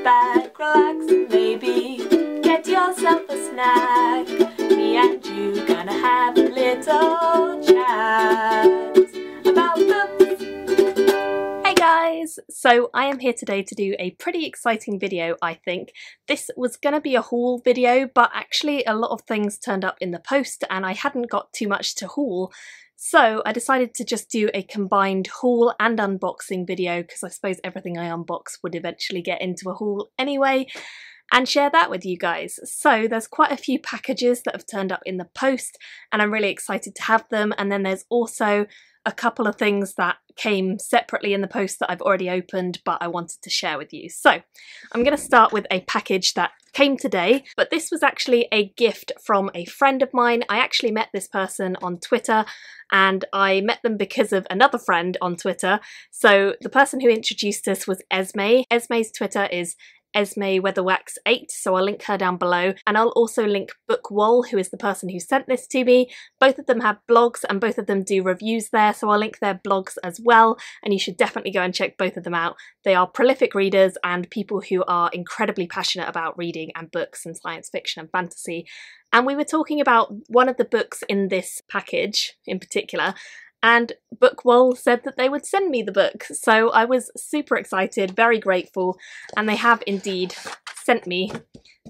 back, relax, and maybe get yourself a snack. Me and you gonna have a little chat about books. Hey guys! So I am here today to do a pretty exciting video, I think. This was gonna be a haul video, but actually a lot of things turned up in the post and I hadn't got too much to haul. So I decided to just do a combined haul and unboxing video because I suppose everything I unbox would eventually get into a haul anyway, and share that with you guys. So there's quite a few packages that have turned up in the post and I'm really excited to have them, and then there's also a couple of things that came separately in the post that I've already opened but I wanted to share with you. So I'm going to start with a package that came today, but this was actually a gift from a friend of mine. I actually met this person on Twitter and I met them because of another friend on Twitter. So the person who introduced us was Esme. Esme's Twitter is EsmeWeatherwax8, so I'll link her down below, and I'll also link Bookwall, who is the person who sent this to me. Both of them have blogs and both of them do reviews there, so I'll link their blogs as well, and you should definitely go and check both of them out. They are prolific readers and people who are incredibly passionate about reading and books and science fiction and fantasy. And we were talking about one of the books in this package in particular, and Bookwall said that they would send me the book, so I was super excited, very grateful, and they have indeed sent me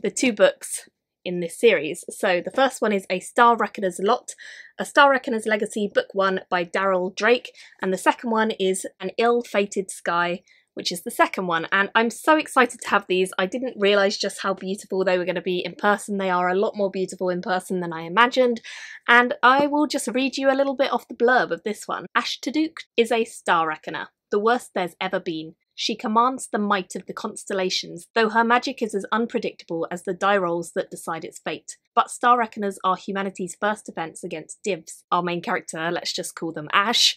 the two books in this series. So the first one is A Star Reckoner's Lot, A Star Reckoner's Legacy, Book 1 by Daryl Drake, and the second one is An Ill-Fated Sky, which is the second one, and I'm so excited to have these. I didn't realise just how beautiful they were going to be in person. They are a lot more beautiful in person than I imagined, and I will just read you a little bit off the blurb of this one. Ashtaduk is a star reckoner, the worst there's ever been. She commands the might of the constellations, though her magic is as unpredictable as the die rolls that decide its fate. But star reckoners are humanity's first defence against divs. Our main character, let's just call them Ash,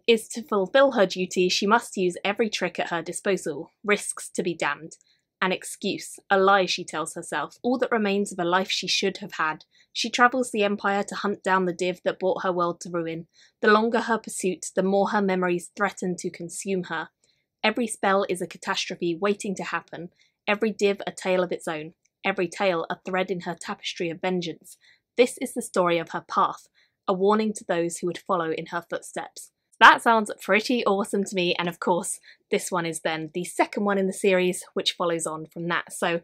is to fulfill her duty, she must use every trick at her disposal. Risks to be damned. An excuse, a lie she tells herself, all that remains of a life she should have had. She travels the Empire to hunt down the div that brought her world to ruin. The longer her pursuit, the more her memories threaten to consume her. Every spell is a catastrophe waiting to happen, every div a tale of its own, every tale a thread in her tapestry of vengeance. This is the story of her path, a warning to those who would follow in her footsteps. That sounds pretty awesome to me, and of course this one is then the second one in the series which follows on from that. So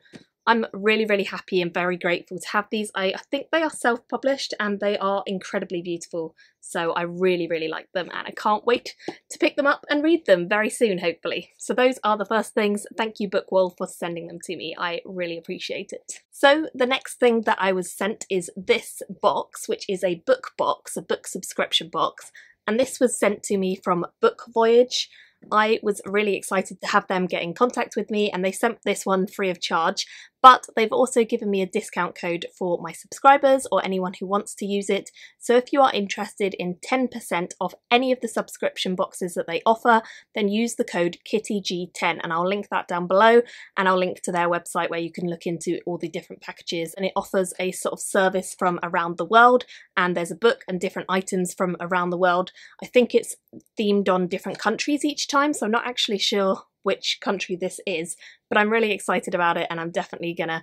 I'm really happy and very grateful to have these. I think they are self-published and they are incredibly beautiful, so I really like them and I can't wait to pick them up and read them very soon, hopefully. So those are the first things. Thank you Bookwall for sending them to me, I really appreciate it. So the next thing that I was sent is this box, which is a book box, a book subscription box, and this was sent to me from Voyage. I was really excited to have them get in contact with me, and they sent this one free of charge, but they've also given me a discount code for my subscribers or anyone who wants to use it. So if you are interested in 10% off any of the subscription boxes that they offer, then use the code KittyG10, and I'll link that down below, and I'll link to their website where you can look into all the different packages, and it offers a sort of service from around the world, and there's a book and different items from around the world. I think it's themed on different countries each time, so I'm not actually sure which country this is, but I'm really excited about it and I'm definitely gonna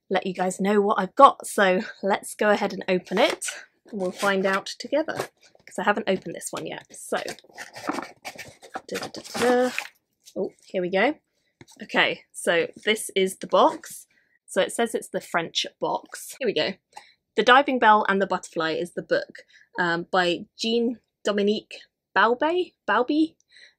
let you guys know what I've got. So let's go ahead and open it and we'll find out together, because I haven't opened this one yet. So oh, here we go. Okay, so this is the box. So it says it's the French box. Here we go. The Diving Bell and the Butterfly is the book by Jean-Dominique Balby.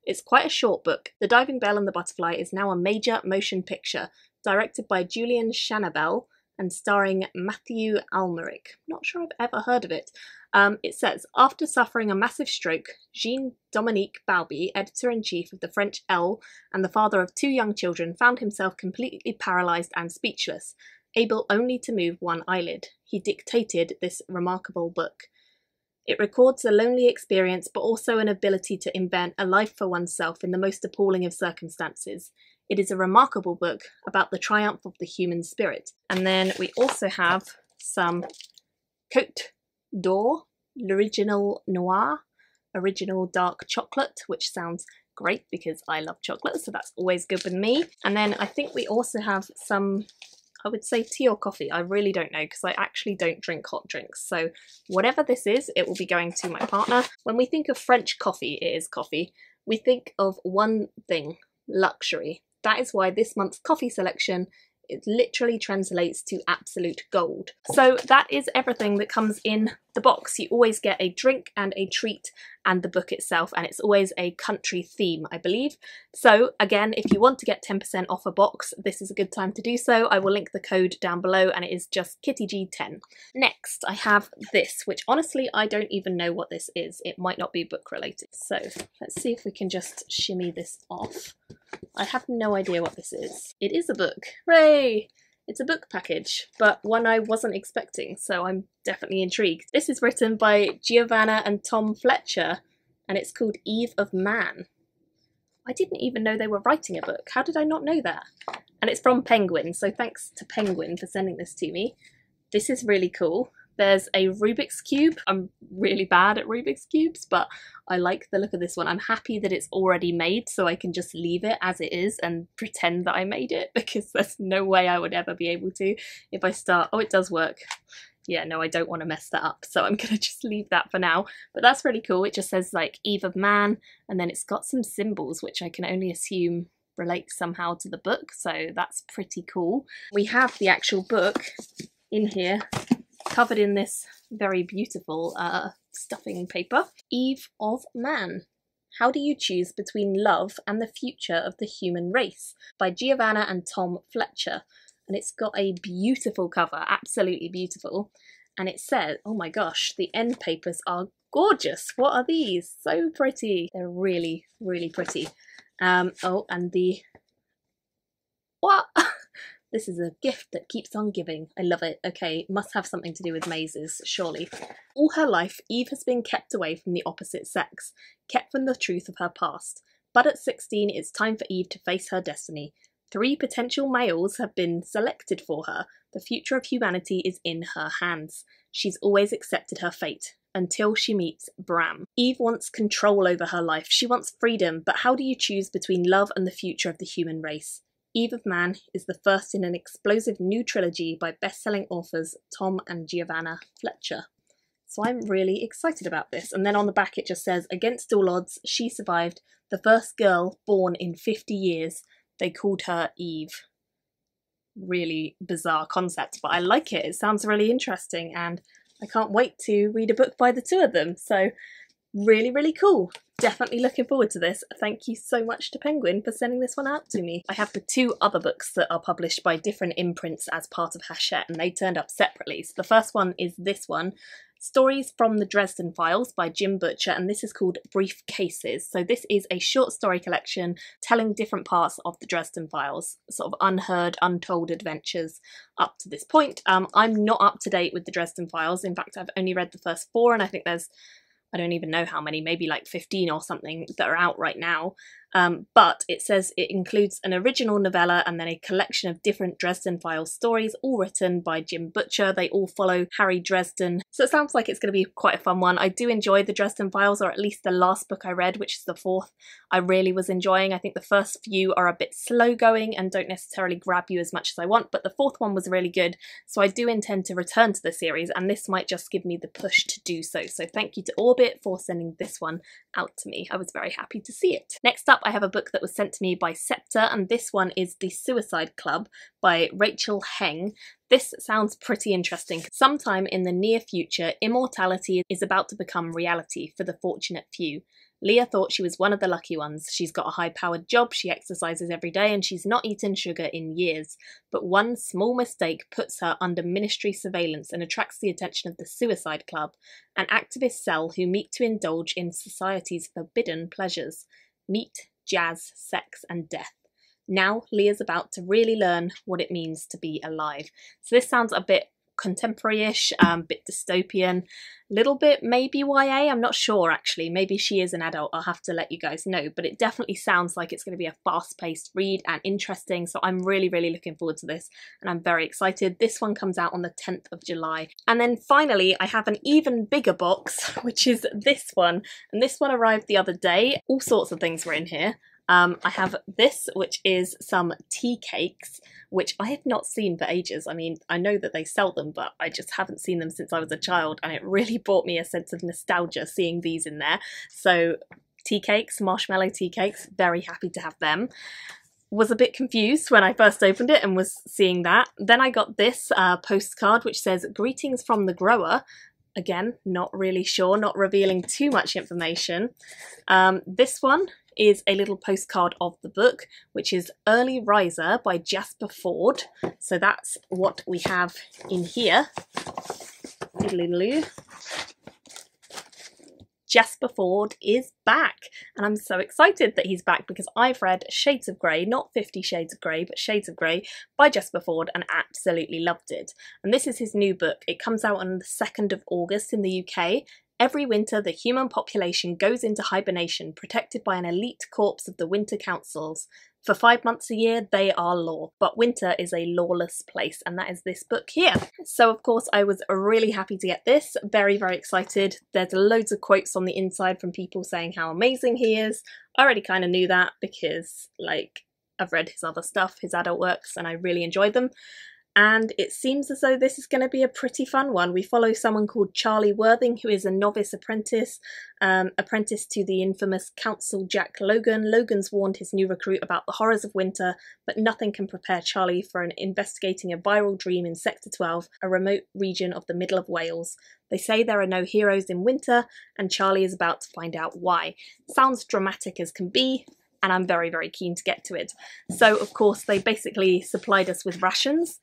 It's quite a short book. The Diving Bell and the Butterfly is now a major motion picture, directed by Julian Schnabel and starring Matthew Almeric. Not sure I've ever heard of it. It says, after suffering a massive stroke, Jean-Dominique Balby, editor-in-chief of the French Elle and the father of two young children, found himself completely paralysed and speechless, able only to move one eyelid. He dictated this remarkable book. It records a lonely experience, but also an ability to invent a life for oneself in the most appalling of circumstances. It is a remarkable book about the triumph of the human spirit. And then we also have some Côte d'Or, l'Original Noir, original dark chocolate, which sounds great because I love chocolate, so that's always good with me. And then I think we also have some, I would say tea or coffee. I really don't know because I actually don't drink hot drinks. So whatever this is, it will be going to my partner. When we think of French coffee, it is coffee. We think of one thing, luxury. That is why this month's coffee selection, it literally translates to absolute gold. So that is everything that comes in the box. You always get a drink and a treat and the book itself, and it's always a country theme, I believe. So again, if you want to get 10% off a box, this is a good time to do so. I will link the code down below and it is just KittyG10. Next, I have this, which honestly, I don't even know what this is. It might not be book related. So let's see if we can just shimmy this off. I have no idea what this is. It is a book. Hooray! It's a book package, but one I wasn't expecting, so I'm definitely intrigued. This is written by Giovanna and Tom Fletcher, and it's called Eve of Man. I didn't even know they were writing a book. How did I not know that? And it's from Penguin, so thanks to Penguin for sending this to me. This is really cool. There's a Rubik's Cube. I'm really bad at Rubik's Cubes, but I like the look of this one. I'm happy that it's already made, so I can just leave it as it is and pretend that I made it, because there's no way I would ever be able to if I start. Oh, it does work. Yeah, no, I don't want to mess that up, so I'm going to just leave that for now. But that's really cool. It just says like Eve of Man, and then it's got some symbols, which I can only assume relate somehow to the book, so that's pretty cool. We have the actual book in here, covered in this very beautiful stuffing paper. Eve of Man. How do you choose between love and the future of the human race? By Giovanna and Tom Fletcher. And it's got a beautiful cover, absolutely beautiful. And it says, oh my gosh, the end papers are gorgeous. What are these? So pretty. They're really, really pretty. Oh, and the... What? This is a gift that keeps on giving. I love it. Okay, must have something to do with mazes, surely. All her life, Eve has been kept away from the opposite sex, kept from the truth of her past. But at 16, it's time for Eve to face her destiny. 3 potential males have been selected for her. The future of humanity is in her hands. She's always accepted her fate, until she meets Bram. Eve wants control over her life. She wants freedom, but how do you choose between love and the future of the human race? Eve of Man is the first in an explosive new trilogy by best-selling authors Tom and Giovanna Fletcher. So I'm really excited about this. And then on the back it just says, against all odds, she survived, the first girl born in 50 years. They called her Eve. Really bizarre concept, but I like it. It sounds really interesting and I can't wait to read a book by the two of them. So really, really cool. Definitely looking forward to this. Thank you so much to Penguin for sending this one out to me. I have the 2 other books that are published by different imprints as part of Hachette, and they turned up separately. So the first one is this one, Stories from the Dresden Files by Jim Butcher, and this is called Brief Cases. So this is a short story collection telling different parts of the Dresden Files, sort of unheard, untold adventures up to this point. I'm not up to date with the Dresden Files. In fact, I've only read the first 4, and I think there's, I don't even know how many, maybe like 15 or something that are out right now. But it says it includes an original novella and then a collection of different Dresden Files stories, all written by Jim Butcher. They all follow Harry Dresden. So it sounds like it's going to be quite a fun one. I do enjoy the Dresden Files, or at least the last book I read, which is the 4th, I really was enjoying. I think the first few are a bit slow going and don't necessarily grab you as much as I want, but the 4th one was really good. So I do intend to return to the series, and this might just give me the push to do so. So thank you to Orbit for sending this one out to me. I was very happy to see it. Next up, I have a book that was sent to me by Scepter, and this one is The Suicide Club by Rachel Heng. This sounds pretty interesting. Sometime in the near future, immortality is about to become reality for the fortunate few. Leah thought she was one of the lucky ones. She's got a high-powered job, she exercises every day, and she's not eaten sugar in years. But one small mistake puts her under ministry surveillance and attracts the attention of the Suicide Club, an activist cell who meet to indulge in society's forbidden pleasures. Meat, jazz, sex, and death. Now Leah's about to really learn what it means to be alive. So this sounds a bit contemporary-ish, bit dystopian, little bit maybe YA, I'm not sure actually, maybe she is an adult, I'll have to let you guys know, but it definitely sounds like it's going to be a fast-paced read and interesting, so I'm really looking forward to this and I'm very excited. This one comes out on the 10th of July. And then finally I have an even bigger box, which is this one, and this one arrived the other day. All sorts of things were in here. I have this, which is some tea cakes, which I have not seen for ages. I mean, I know that they sell them, but I just haven't seen them since I was a child, and it really brought me a sense of nostalgia seeing these in there. So tea cakes, marshmallow tea cakes, very happy to have them. Was a bit confused when I first opened it and was seeing that. Then I got this postcard which says, "Greetings from the grower." Again, not really sure, not revealing too much information. This one is a little postcard of the book, which is Early Riser by Jasper Fforde. So that's what we have in here. Jasper Fforde is back, and I'm so excited that he's back because I've read Shades of Grey, not 50 Shades of Grey, but Shades of Grey by Jasper Fforde and absolutely loved it. And this is his new book. It comes out on the 2nd of August in the UK. Every winter, the human population goes into hibernation, protected by an elite corps of the winter councils. For 5 months a year, they are law, but winter is a lawless place, and that is this book here. So of course I was really happy to get this, very excited. There's loads of quotes on the inside from people saying how amazing he is. I already kind of knew that because, like, I've read his other stuff, his adult works, and I really enjoyed them. And it seems as though this is going to be a pretty fun one. We follow someone called Charlie Worthing, who is a novice apprentice, apprentice to the infamous Council Jack Logan. Logan's warned his new recruit about the horrors of winter, but nothing can prepare Charlie for investigating a viral dream in Sector 12, a remote region of the middle of Wales. They say there are no heroes in winter, and Charlie is about to find out why. Sounds dramatic as can be, and I'm very keen to get to it. So of course they basically supplied us with rations.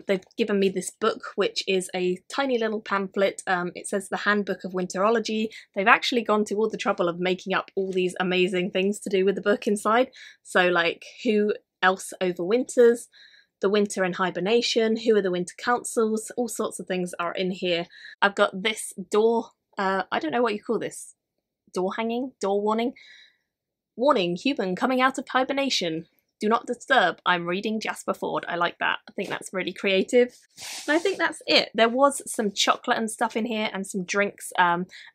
They've given me this book, which is a tiny little pamphlet. It says the Handbook of Winterology. They've actually gone to all the trouble of making up all these amazing things to do with the book inside. So like, who else overwinters, the winter in hibernation, who are the winter councils, all sorts of things are in here. I've got this door, I don't know what you call this, door hanging, door warning. Warning, human coming out of hibernation. Do not disturb. I'm reading Jasper Fforde. I like that. I think that's really creative. And I think that's it. There was some chocolate and stuff in here and some drinks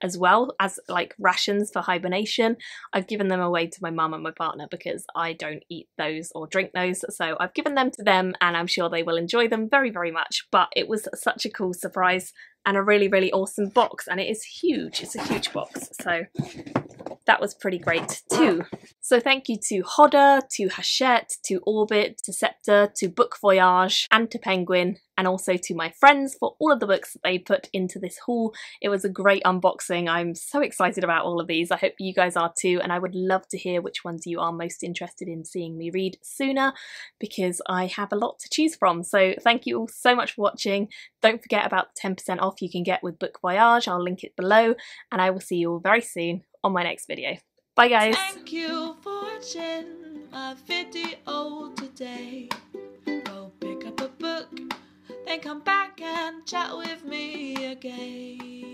as well as like rations for hibernation. I've given them away to my mum and my partner because I don't eat those or drink those. So I've given them to them and I'm sure they will enjoy them very much. But it was such a cool surprise and a really awesome box, and it is huge. It's a huge box. So that was pretty great too. So thank you to Hodder, to Hachette, to Orbit, to Scepter, to Book Voyage, and to Penguin, and also to my friends for all of the books that they put into this haul. It was a great unboxing. I'm so excited about all of these. I hope you guys are too, and I would love to hear which ones you are most interested in seeing me read sooner, because I have a lot to choose from. So thank you all so much for watching. Don't forget about the 10% off you can get with Book Voyage. I'll link it below, and I will see you all very soon on my next video. Bye guys! Thank you for watching my video today. Go pick up a book, then come back and chat with me again.